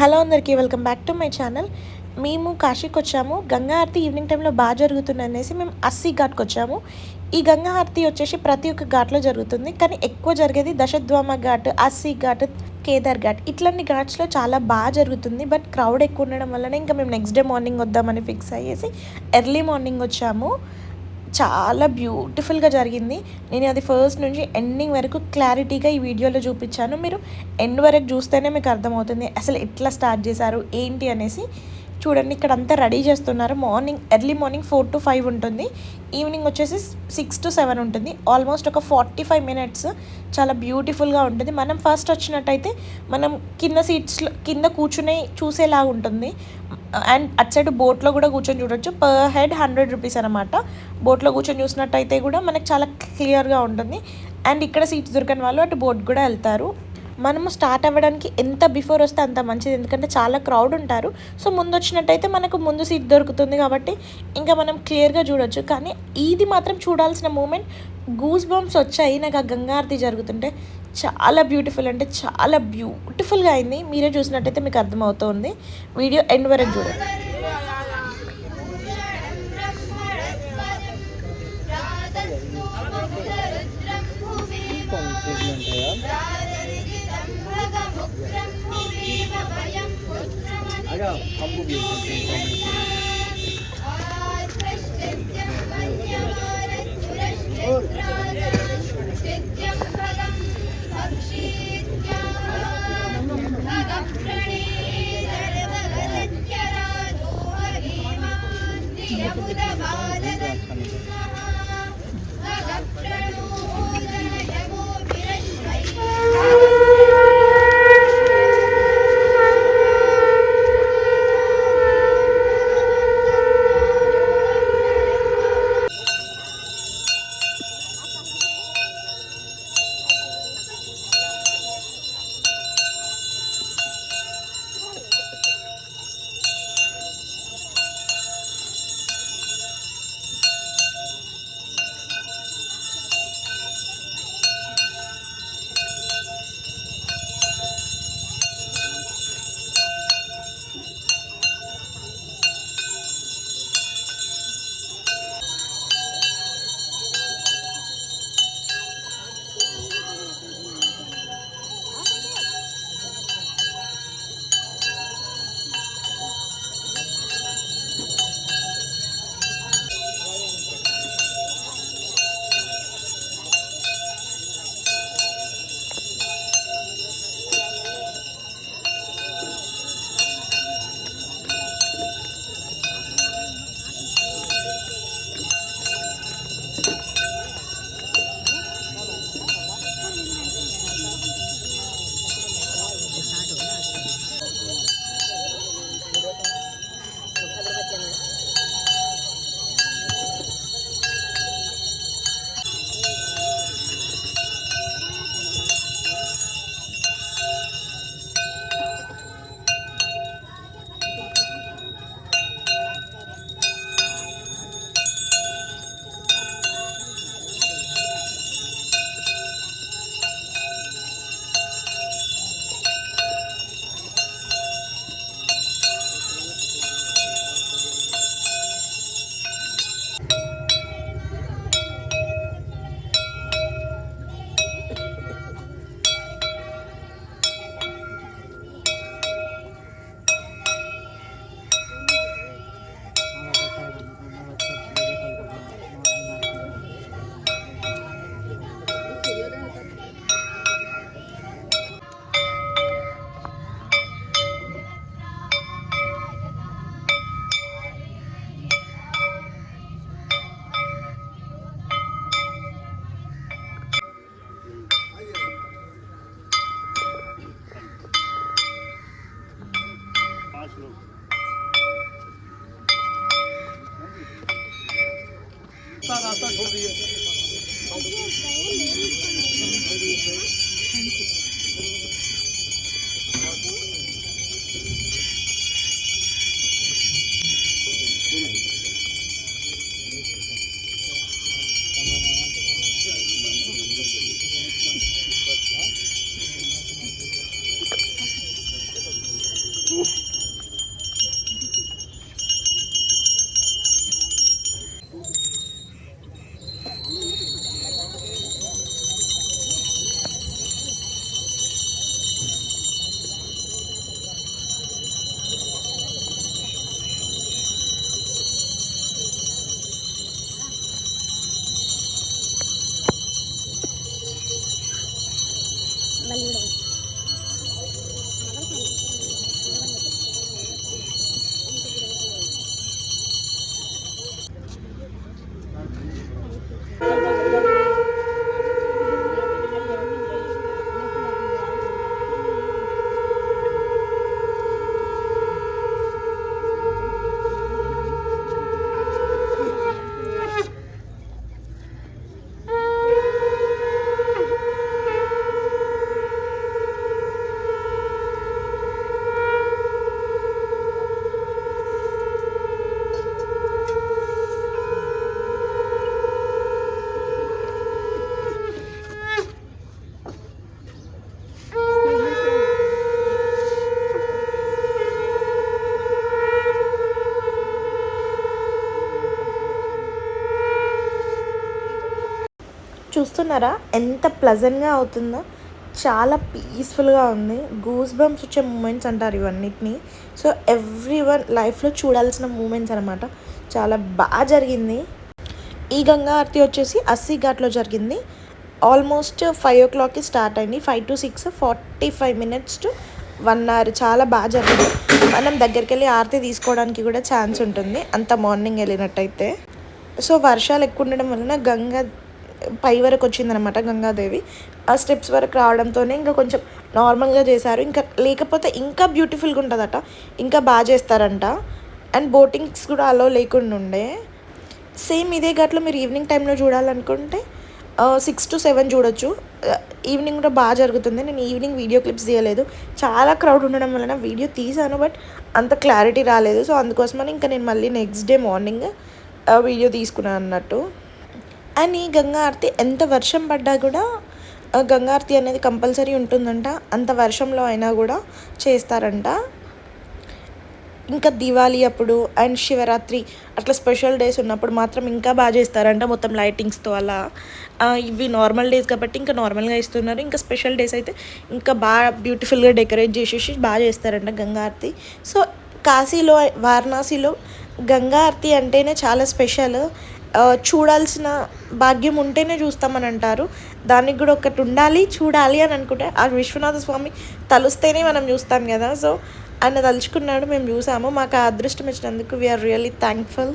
Hello అందరికీ welcome back to my channel. మేము కాశీకి వచ్చాము. గంగా హారతి ఈవినింగ్ టైంలో బాగా జరుగుతుంది అనేసి మేము అస్సీ ఘాట్కి వచ్చాము. ఈ గంగా హారతి వచ్చేసి ప్రతి ఒక్క ఘాట్లో జరుగుతుంది, కానీ ఎక్కువ జరిగేది దశద్వామ ఘాట్, అస్సీ ఘాట్, కేదార్ ఘాట్ ఇట్లాంటి ఘాట్స్లో చాలా బాగా జరుగుతుంది. బట్ క్రౌడ్ ఎక్కువ ఉండడం వల్లనే ఇంకా మేము నెక్స్ట్ డే మార్నింగ్ వద్దామని ఫిక్స్ అయ్యేసి ఎర్లీ మార్నింగ్ వచ్చాము. చాలా బ్యూటిఫుల్గా జరిగింది. నేను అది ఫస్ట్ నుంచి ఎండింగ్ వరకు క్లారిటీగా ఈ వీడియోలో చూపించాను. మీరు ఎండ్ వరకు చూస్తేనే మీకు అర్థమవుతుంది అసలు ఎట్లా స్టార్ట్ చేశారు ఏంటి అనేసి. చూడండి, ఇక్కడ అంతా రెడీ చేస్తున్నారు. ఎర్లీ మార్నింగ్ 4 to 5 ఉంటుంది, ఈవినింగ్ వచ్చేసి 6 to 7 ఉంటుంది. ఆల్మోస్ట్ ఒక 45 minutes చాలా బ్యూటిఫుల్గా ఉంటుంది. మనం ఫస్ట్ వచ్చినట్టయితే మనం కింద సీట్స్లో కింద కూర్చుని చూసేలాగా ఉంటుంది. అండ్ అటు సైడ్ బోట్లో కూడా కూర్చొని చూడొచ్చు. పర్ హెడ్ 100 rupees అనమాట. బోట్లో కూర్చొని చూసినట్టయితే కూడా మనకు చాలా క్లియర్గా ఉంటుంది. అండ్ ఇక్కడ సీట్స్ దొరకని వాళ్ళు అటు బోట్ కూడా వెళ్తారు. మనము స్టార్ట్ అవ్వడానికి ఎంత బిఫోర్ వస్తే అంత మంచిది, ఎందుకంటే చాలా క్రౌడ్ ఉంటారు. సో ముందు వచ్చినట్టయితే మనకు ముందు సీట్ దొరుకుతుంది కాబట్టి ఇంకా మనం క్లియర్గా చూడొచ్చు. కానీ ఇది మాత్రం చూడాల్సిన మూమెంట్. గూస్ బంప్స్ వచ్చాయి నాకు ఆ గంగా హారతి జరుగుతుంటే. చాలా బ్యూటిఫుల్ అంటే చాలా బ్యూటిఫుల్గా అయింది. మీరే చూసినట్టయితే మీకు అర్థమవుతుంది. వీడియో ఎండ్ వరకు చూడండి. रास्ता छोड़ दिए। చూస్తున్నారా ఎంత ప్లెజెంట్గా అవుతుందో, చాలా పీస్ఫుల్గా ఉంది. గూస్ బంప్స్ వచ్చే మూమెంట్స్ అంటారు ఇవన్నిటిని. సో ఎవ్రీ వన్ లైఫ్లో చూడాల్సిన మూమెంట్స్ అనమాట. చాలా బాగా జరిగింది. ఈ గంగా ఆరతి వచ్చేసి 80 ఘాట్లో జరిగింది. ఆల్మోస్ట్ 5 o'clockకి స్టార్ట్ అయింది. 5 to 6 45 minutes to 1 hour చాలా బాగా జరిగింది. మనం దగ్గరికి వెళ్ళి ఆరతి తీసుకోవడానికి కూడా ఛాన్స్ ఉంటుంది అంత మార్నింగ్ వెళ్ళినట్టయితే. సో వర్షాలు ఎక్కువ ఉండడం వలన గంగా పై వరకు వచ్చిందనమాట గంగాదేవి. ఆ స్టెప్స్ వరకు రావడంతోనే ఇంకా కొంచెం నార్మల్గా చేశారు. ఇంకా లేకపోతే ఇంకా బ్యూటిఫుల్గా ఉంటుందట, ఇంకా బాగా చేస్తారంట. అండ్ బోటింగ్స్ కూడా అలో లేకుండా ఉండే. సేమ్ ఇదే ఘాట్లో మీరు ఈవినింగ్ టైంలో చూడాలనుకుంటే 6 to 7 చూడొచ్చు. ఈవినింగ్ కూడా బాగా జరుగుతుంది. నేను ఈవినింగ్ వీడియో క్లిప్స్ తీయలేదు, చాలా క్రౌడ్ ఉండడం వలన వీడియో తీసాను, బట్ అంత క్లారిటీ రాలేదు. సో అందుకోసమని ఇంకా నేను మళ్ళీ నెక్స్ట్ డే మార్నింగ్ వీడియో తీసుకున్నాను అన్నట్టు. అండ్ ఈ గంగా ఆరతి ఎంత వర్షం పడ్డా కూడా గంగా ఆరతి అనేది కంపల్సరీ ఉంటుందంట. అంత వర్షంలో అయినా కూడా చేస్తారంట. ఇంకా దివాళీ అప్పుడు అండ్ శివరాత్రి అట్లా స్పెషల్ డేస్ ఉన్నప్పుడు మాత్రం ఇంకా బాగా చేస్తారంట, మొత్తం లైటింగ్స్తో అలా. ఇవి నార్మల్ డేస్ కాబట్టి ఇంకా నార్మల్గా ఇస్తున్నారు. ఇంకా స్పెషల్ డేస్ అయితే ఇంకా బాగా బ్యూటిఫుల్గా డెకరేట్ చేసేసి బాగా చేస్తారంట గంగా ఆరతి. సో కాశీలో, వారణాసిలో గంగా ఆరతి అంటేనే చాలా స్పెషల్. చూడాల్సిన భాగ్యం ఉంటేనే చూస్తామని అంటారు. దానికి కూడా ఒకటి ఉండాలి, చూడాలి అని అనుకుంటే ఆ విశ్వనాథ స్వామి తలుస్తేనే మనం చూస్తాం కదా. సో ఆయన తలుచుకున్నాడు, మేము చూసాము. మాకు ఆ అదృష్టం ఇచ్చినందుకు వీఆర్ రియల్లీ థ్యాంక్ఫుల్.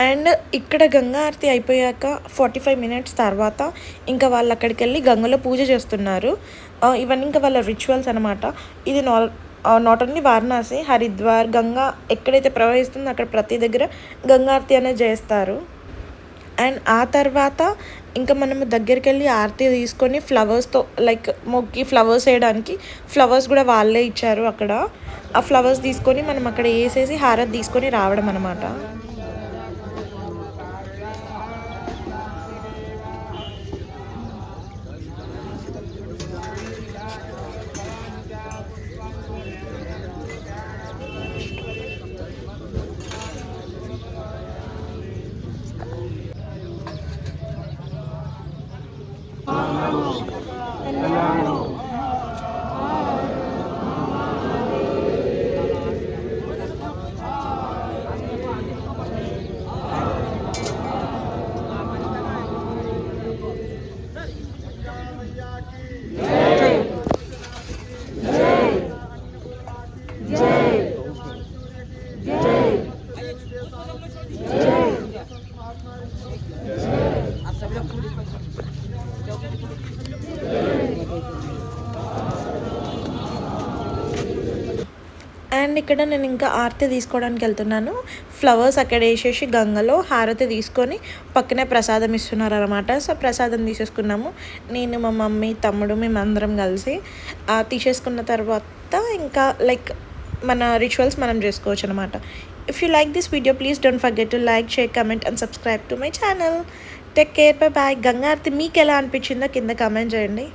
అండ్ ఇక్కడ గంగా ఆరతి అయిపోయాక 45 minutes తర్వాత ఇంకా వాళ్ళు అక్కడికి వెళ్ళి గంగలో పూజ చేస్తున్నారు. ఇవన్నీ ఇంకా వాళ్ళ రిచువల్స్ అనమాట. ఇది నాట్ ఓన్లీ వారణాసి, హరిద్వార్, గంగా ఎక్కడైతే ప్రవహిస్తుందో అక్కడ ప్రతి దగ్గర గంగా ఆరతి అనేది చేస్తారు. అండ్ ఆ తర్వాత ఇంకా మనము దగ్గరికి వెళ్ళి ఆరతి తీసుకొని ఫ్లవర్స్తో లైక్ మొక్కి ఫ్లవర్స్ వేయడానికి ఫ్లవర్స్ కూడా వాళ్ళే ఇచ్చారు అక్కడ. ఆ ఫ్లవర్స్ తీసుకొని మనం అక్కడ వేసేసి హారతి తీసుకొని రావడం అనమాట. అండ్ ఇక్కడ నేను ఇంకా ఆరతి తీసుకోవడానికి వెళ్తున్నాను. ఫ్లవర్స్ అక్కడ వేసేసి గంగలో హారతి తీసుకొని పక్కనే ప్రసాదం ఇస్తున్నారు అనమాట. సో ప్రసాదం తీసేసుకున్నాము. నేను, మా మమ్మీ, తమ్ముడు మేమందరం కలిసి తీసేసుకున్న తర్వాత ఇంకా లైక్ మన రిచువల్స్ మనం చేసుకోవచ్చు అనమాట. If you like this video please don't forget to like, share, comment and subscribe to my channel. Take care, bye bye. Ganga aarti మీకు ఎలా అనిపించిందో కింద కమెంట్ చేయండి.